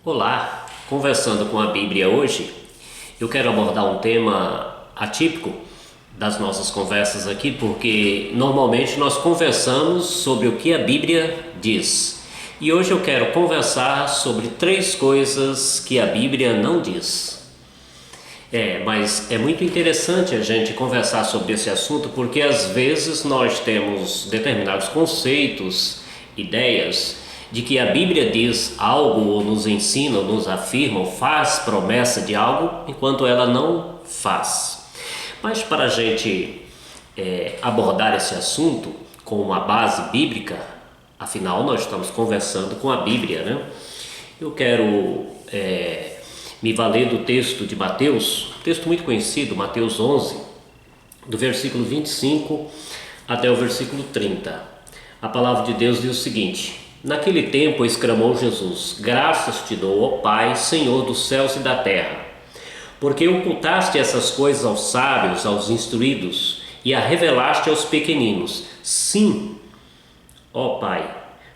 Olá, conversando com a Bíblia hoje, eu quero abordar um tema atípico das nossas conversas aqui, porque normalmente nós conversamos sobre o que a Bíblia diz. E hoje eu quero conversar sobre 3 coisas que a Bíblia não diz. Mas é muito interessante a gente conversar sobre esse assunto, porque às vezes nós temos determinados conceitos, ideias, de que a Bíblia diz algo, ou nos ensina, ou nos afirma, ou faz promessa de algo, enquanto ela não faz. Mas para a gente abordar esse assunto com uma base bíblica, afinal nós estamos conversando com a Bíblia, né? Eu quero me valer do texto de Mateus, texto muito conhecido, Mateus 11, do versículo 25 até o versículo 30. A palavra de Deus diz o seguinte: Naquele tempo exclamou Jesus: Graças te dou, ó Pai, Senhor dos céus e da terra, porque ocultaste essas coisas aos sábios, aos instruídos, e a revelaste aos pequeninos. Sim, ó Pai,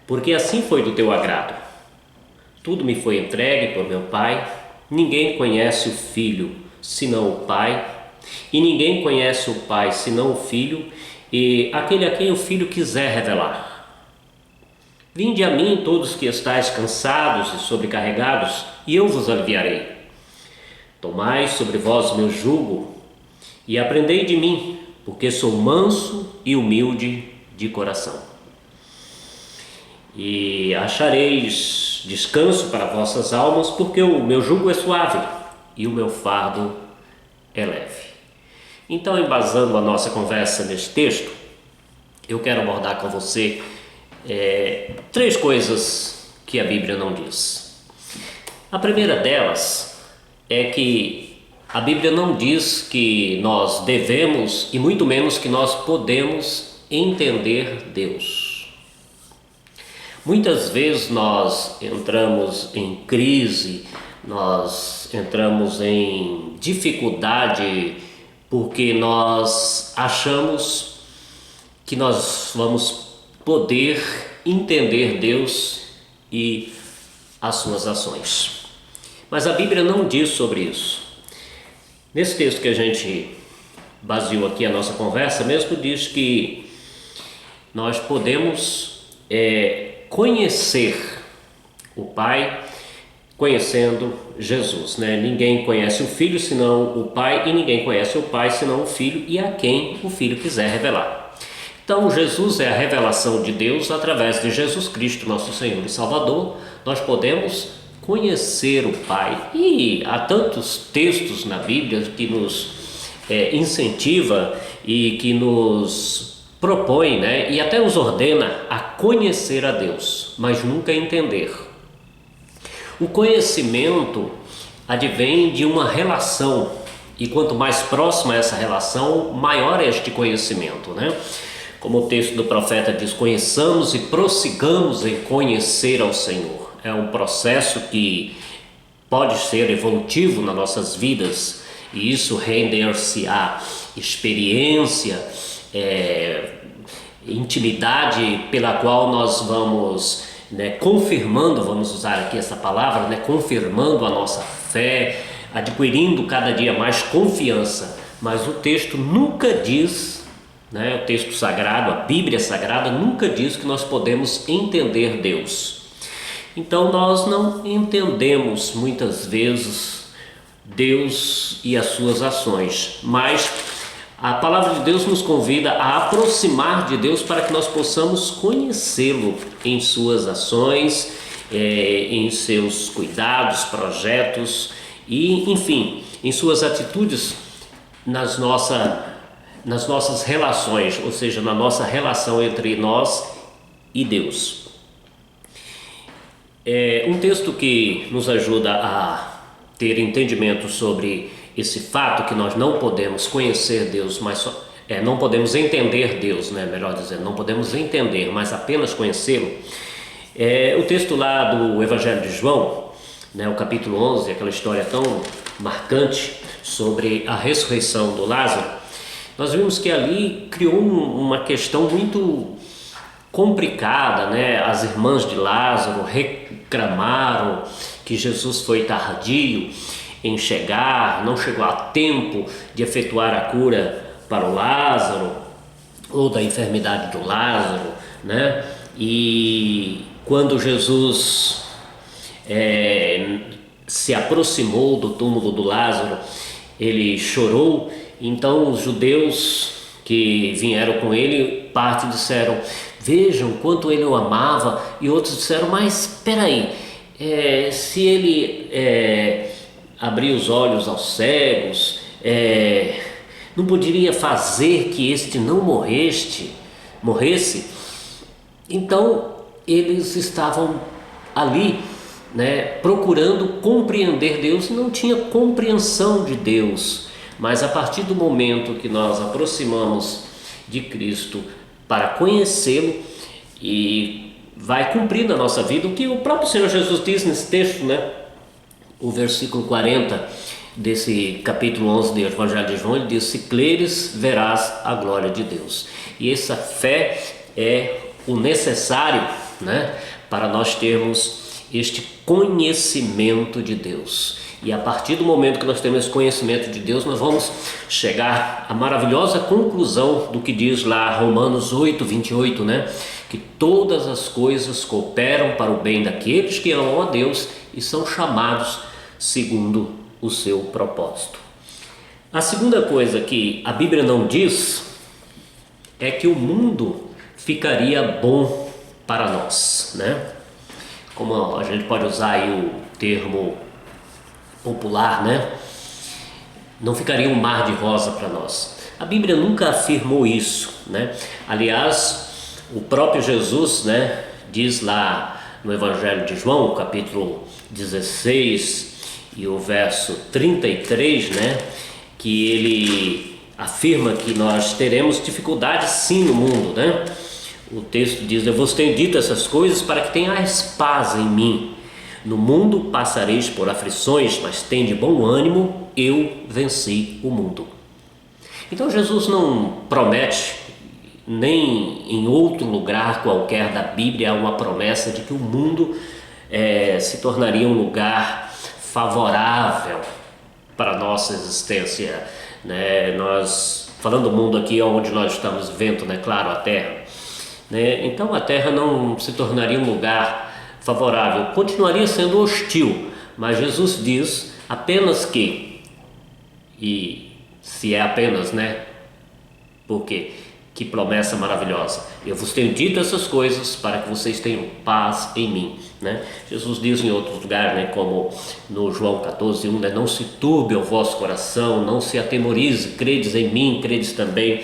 porque assim foi do teu agrado. Tudo me foi entregue por meu Pai. Ninguém conhece o Filho, senão o Pai, e ninguém conhece o Pai, senão o Filho, e aquele a quem o Filho quiser revelar. Vinde a mim todos que estáis cansados e sobrecarregados, e eu vos aliviarei. Tomai sobre vós o meu jugo, e aprendei de mim, porque sou manso e humilde de coração. E achareis descanso para vossas almas, porque o meu jugo é suave e o meu fardo é leve. Então, embasando a nossa conversa neste texto, eu quero abordar com você 3 coisas que a Bíblia não diz. A primeira delas é que a Bíblia não diz que nós devemos, e muito menos que nós podemos entender Deus. Muitas vezes nós entramos em crise, nós entramos em dificuldade porque nós achamos que nós vamos poder entender Deus e as suas ações. Mas a Bíblia não diz sobre isso. Nesse texto que a gente baseou aqui a nossa conversa mesmo, diz que nós podemos conhecer o Pai conhecendo Jesus, né? Ninguém conhece o Filho senão o Pai, e ninguém conhece o Pai senão o Filho, e a quem o Filho quiser revelar. Então, Jesus é a revelação de Deus. Através de Jesus Cristo, nosso Senhor e Salvador, nós podemos conhecer o Pai. E há tantos textos na Bíblia que nos incentiva e que nos propõe, né, e até nos ordena a conhecer a Deus, mas nunca entender. O conhecimento advém de uma relação, e quanto mais próxima essa relação, maior é este conhecimento, né? Como o texto do profeta diz: conheçamos e prossigamos em conhecer ao Senhor. É um processo que pode ser evolutivo nas nossas vidas, e isso render-se-á experiência, intimidade pela qual nós vamos, confirmando, vamos usar aqui essa palavra, confirmando a nossa fé, adquirindo cada dia mais confiança. Mas o texto nunca diz, o texto sagrado, a Bíblia Sagrada nunca diz que nós podemos entender Deus. Então nós não entendemos muitas vezes Deus e as suas ações, mas a palavra de Deus nos convida a aproximar de Deus para que nós possamos conhecê-lo em suas ações, em seus cuidados, projetos e, enfim, em suas atitudes nas nossas relações, ou seja, na nossa relação entre nós e Deus. Um texto que nos ajuda a ter entendimento sobre esse fato que nós não podemos conhecer Deus, mas não podemos entender Deus, melhor dizendo, não podemos entender, mas apenas conhecê-lo. O texto lá do Evangelho de João, o capítulo 11, aquela história tão marcante sobre a ressurreição do Lázaro. Nós vimos que ali criou uma questão muito complicada, As irmãs de Lázaro reclamaram que Jesus foi tardio em chegar, não chegou a tempo de efetuar a cura para o Lázaro, ou da enfermidade do Lázaro, né? E quando Jesus se aproximou do túmulo do Lázaro, ele chorou. Então os judeus que vieram com ele, parte disseram: vejam quanto ele o amava, e outros disseram: mas espera aí, se ele abrir os olhos aos cegos, não poderia fazer que este não morresse? Então eles estavam ali, né, procurando compreender Deus, não tinha compreensão de Deus. Mas a partir do momento que nós aproximamos de Cristo para conhecê-lo, e vai cumprir na nossa vida o que o próprio Senhor Jesus diz nesse texto, né? O versículo 40 desse capítulo 11 do Evangelho de João, ele diz: se creres, verás a glória de Deus. E essa fé é o necessário, né, para nós termos este conhecimento de Deus. E a partir do momento que nós temos esse conhecimento de Deus, nós vamos chegar à maravilhosa conclusão do que diz lá Romanos 8, 28, né? Que todas as coisas cooperam para o bem daqueles que amam a Deus e são chamados segundo o seu propósito. A segunda coisa que a Bíblia não diz é que o mundo ficaria bom para nós, né? Como a gente pode usar aí o termo popular, né? Não ficaria um mar de rosa para nós. A Bíblia nunca afirmou isso, né? Aliás, o próprio Jesus, né, diz lá no Evangelho de João, capítulo 16 e o verso 33, né, que ele afirma que nós teremos dificuldades sim no mundo, né? O texto diz: eu vos tenho dito essas coisas para que tenhais paz em mim. No mundo passareis por aflições, mas tende bom ânimo, eu venci o mundo. Então Jesus não promete, nem em outro lugar qualquer da Bíblia há uma promessa de que o mundo se tornaria um lugar favorável para a nossa existência, né? Nós, falando do mundo aqui onde nós estamos vivendo, né? Claro, a Terra, né? Então a Terra não se tornaria um lugar favorável, continuaria sendo hostil, mas Jesus diz apenas que, e se é apenas, né? Porque que promessa maravilhosa: eu vos tenho dito essas coisas para que vocês tenham paz em mim, né? Jesus diz em outros lugares, né, como no João 14:1, né, não se turbe o vosso coração, não se atemorize, credes em mim, credes também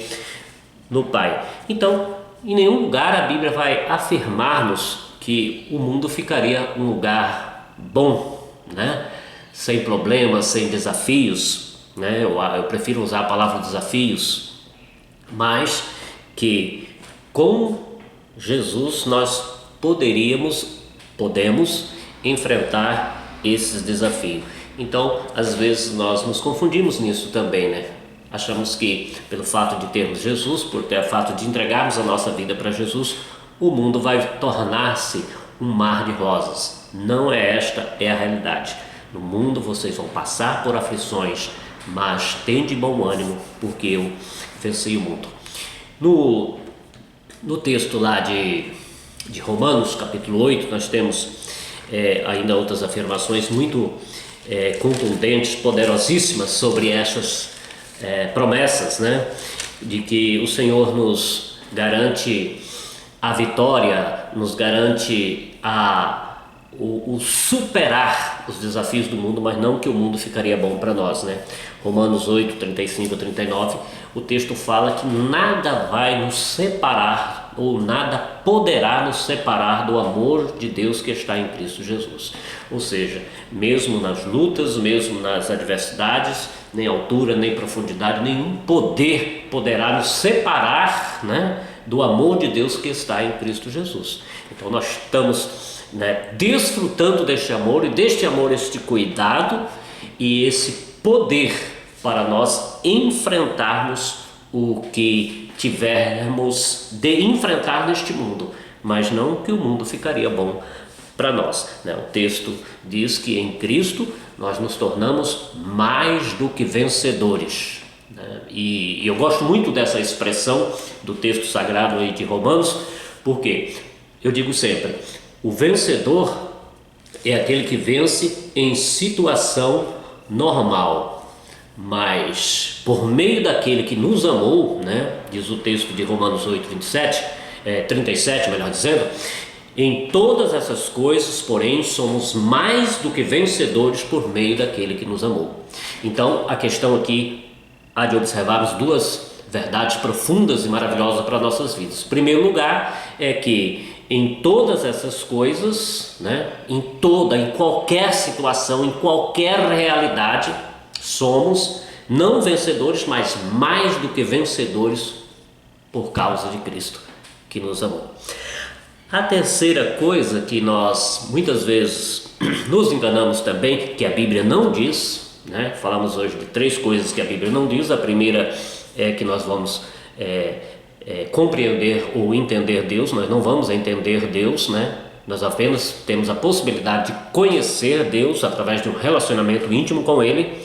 no Pai. Então, em nenhum lugar a Bíblia vai afirmar-nos que o mundo ficaria um lugar bom, né? Sem problemas, sem desafios, né? Eu prefiro usar a palavra desafios, mas que com Jesus nós podemos enfrentar esses desafios. Então, às vezes nós nos confundimos nisso também, né? Achamos que pelo fato de termos Jesus, por ter o fato de entregarmos a nossa vida para Jesus, o mundo vai tornar-se um mar de rosas. Não é esta a realidade. No mundo vocês vão passar por aflições, mas tende bom ânimo, porque eu venci o mundo. No texto lá de Romanos, capítulo 8, nós temos ainda outras afirmações muito contundentes, poderosíssimas sobre essas promessas, né? De que o Senhor nos garante a vitória, nos garante o superar os desafios do mundo, mas não que o mundo ficaria bom para nós, né? Romanos 8, 35 a 39, o texto fala que nada vai nos separar, ou nada poderá nos separar do amor de Deus que está em Cristo Jesus. Ou seja, mesmo nas lutas, mesmo nas adversidades, nem altura, nem profundidade, nenhum poder poderá nos separar, né, do amor de Deus que está em Cristo Jesus. Então nós estamos, né, desfrutando deste amor, e deste amor este cuidado e esse poder para nós enfrentarmos o que tivermos de enfrentar neste mundo, mas não que o mundo ficaria bom para nós, né? O texto diz que em Cristo nós nos tornamos mais do que vencedores, né? E eu gosto muito dessa expressão do texto sagrado aí de Romanos, porque eu digo sempre, o vencedor é aquele que vence em situação normal, mas por meio daquele que nos amou, né? Diz o texto de Romanos 8, 37, melhor dizendo, em todas essas coisas, porém, somos mais do que vencedores por meio daquele que nos amou. Então, a questão aqui há de observarmos duas verdades profundas e maravilhosas para nossas vidas. Em primeiro lugar, é que em todas essas coisas, né, em qualquer situação, em qualquer realidade, somos não vencedores, mas mais do que vencedores por causa de Cristo que nos amou. A terceira coisa que nós muitas vezes nos enganamos também, que a Bíblia não diz, né? Falamos hoje de 3 coisas que a Bíblia não diz. A primeira é que nós vamos compreender ou entender Deus. Nós não vamos entender Deus, né? Nós apenas temos a possibilidade de conhecer Deus através de um relacionamento íntimo com Ele.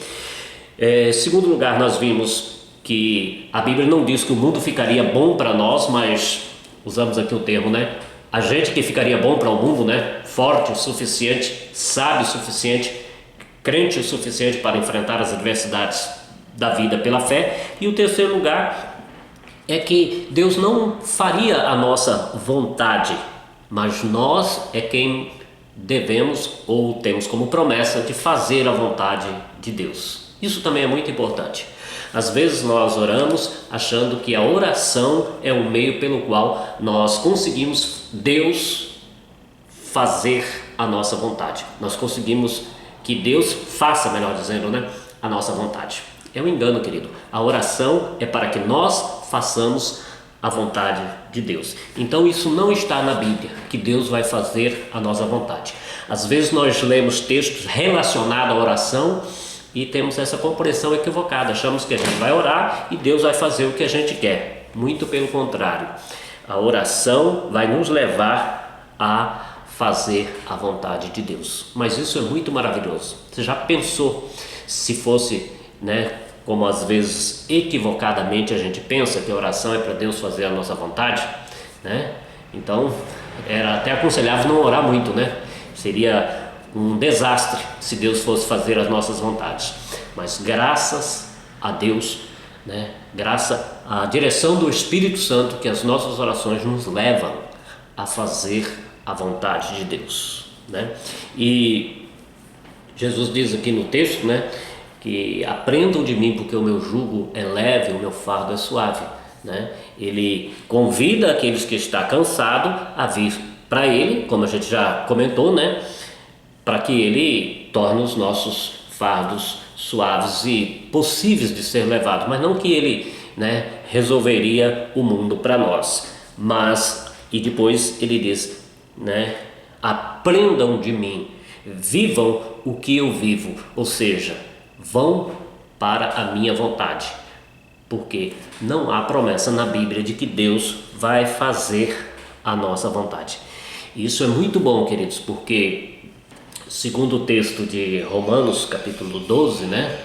Segundo lugar, nós vimos que a Bíblia não diz que o mundo ficaria bom para nós, mas usamos aqui o termo, né? A gente que ficaria bom para o mundo, né? Forte o suficiente, sábio o suficiente, crente o suficiente para enfrentar as adversidades da vida pela fé. E o terceiro lugar é que Deus não faria a nossa vontade, mas nós é quem devemos ou temos como promessa de fazer a vontade de Deus. Isso também é muito importante. Às vezes nós oramos achando que a oração é o meio pelo qual nós conseguimos Deus fazer a nossa vontade. Nós conseguimos que Deus faça, melhor dizendo, né, a nossa vontade. É um engano, querido. A oração é para que nós façamos a vontade de Deus. Então isso não está na Bíblia, que Deus vai fazer a nossa vontade. Às vezes nós lemos textos relacionados à oração e temos essa compreensão equivocada, achamos que a gente vai orar e Deus vai fazer o que a gente quer. Muito pelo contrário, a oração vai nos levar a fazer a vontade de Deus. Mas isso é muito maravilhoso. Você já pensou se fosse, né, como às vezes equivocadamente a gente pensa que a oração é para Deus fazer a nossa vontade, né? Então era até aconselhável não orar muito, né? Seria um desastre se Deus fosse fazer as nossas vontades, mas graças a Deus, né, graças à direção do Espírito Santo, que as nossas orações nos levam a fazer a vontade de Deus, né? E Jesus diz aqui no texto, né, que aprendam de mim porque o meu jugo é leve, o meu fardo é suave, né? Ele convida aqueles que estão cansados a vir para Ele, como a gente já comentou, né, para que Ele torne os nossos fardos suaves e possíveis de ser levados, mas não que Ele, né, resolveria o mundo para nós. Mas, e depois Ele diz, né, aprendam de mim, vivam o que eu vivo, ou seja, vão para a minha vontade, porque não há promessa na Bíblia de que Deus vai fazer a nossa vontade. Isso é muito bom, queridos, porque segundo o texto de Romanos, capítulo 12, né,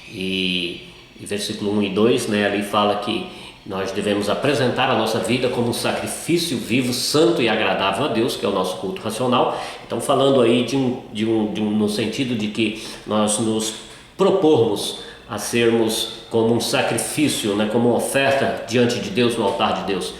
e versículo 1 e 2, né, ali fala que nós devemos apresentar a nossa vida como um sacrifício vivo, santo e agradável a Deus, que é o nosso culto racional. Então, falando aí no sentido de que nós nos propormos a sermos como um sacrifício, né, como uma oferta diante de Deus, no altar de Deus,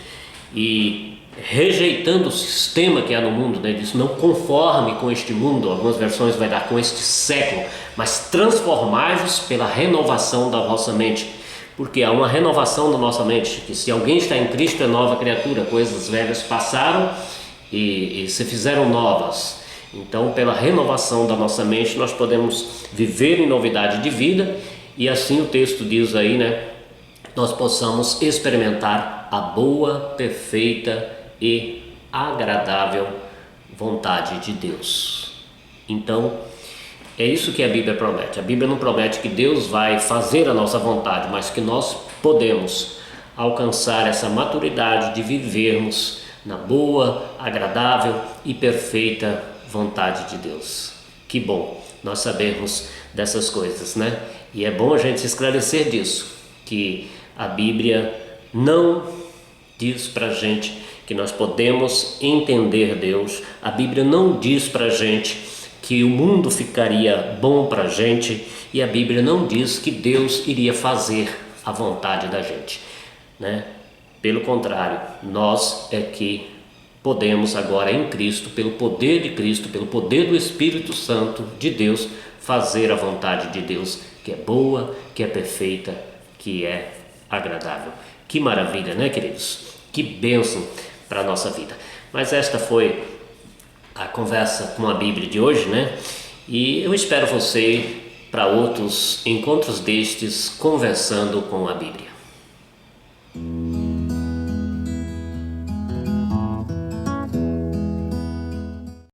e rejeitando o sistema que há no mundo, né, diz, não conforme com este mundo, algumas versões vai dar com este século, mas transformai-vos pela renovação da vossa mente, porque há uma renovação da nossa mente, que se alguém está em Cristo é nova criatura, coisas velhas passaram e se fizeram novas. Então, pela renovação da nossa mente, nós podemos viver em novidade de vida, e assim o texto diz aí, né, nós possamos experimentar a boa, perfeita e agradável vontade de Deus. Então, é isso que a Bíblia promete. A Bíblia não promete que Deus vai fazer a nossa vontade, mas que nós podemos alcançar essa maturidade de vivermos na boa, agradável e perfeita vontade de Deus. Que bom nós sabermos dessas coisas, né? E é bom a gente se esclarecer disso, que a Bíblia não diz pra gente que nós podemos entender Deus. A Bíblia não diz pra gente que o mundo ficaria bom pra gente, e a Bíblia não diz que Deus iria fazer a vontade da gente, né? Pelo contrário, nós é que podemos agora em Cristo, pelo poder de Cristo, pelo poder do Espírito Santo de Deus, fazer a vontade de Deus, que é boa, que é perfeita, que é agradável. Que maravilha, né, queridos? Que bênção para a nossa vida. Mas esta foi a conversa com a Bíblia de hoje, né? E eu espero você para outros encontros destes conversando com a Bíblia.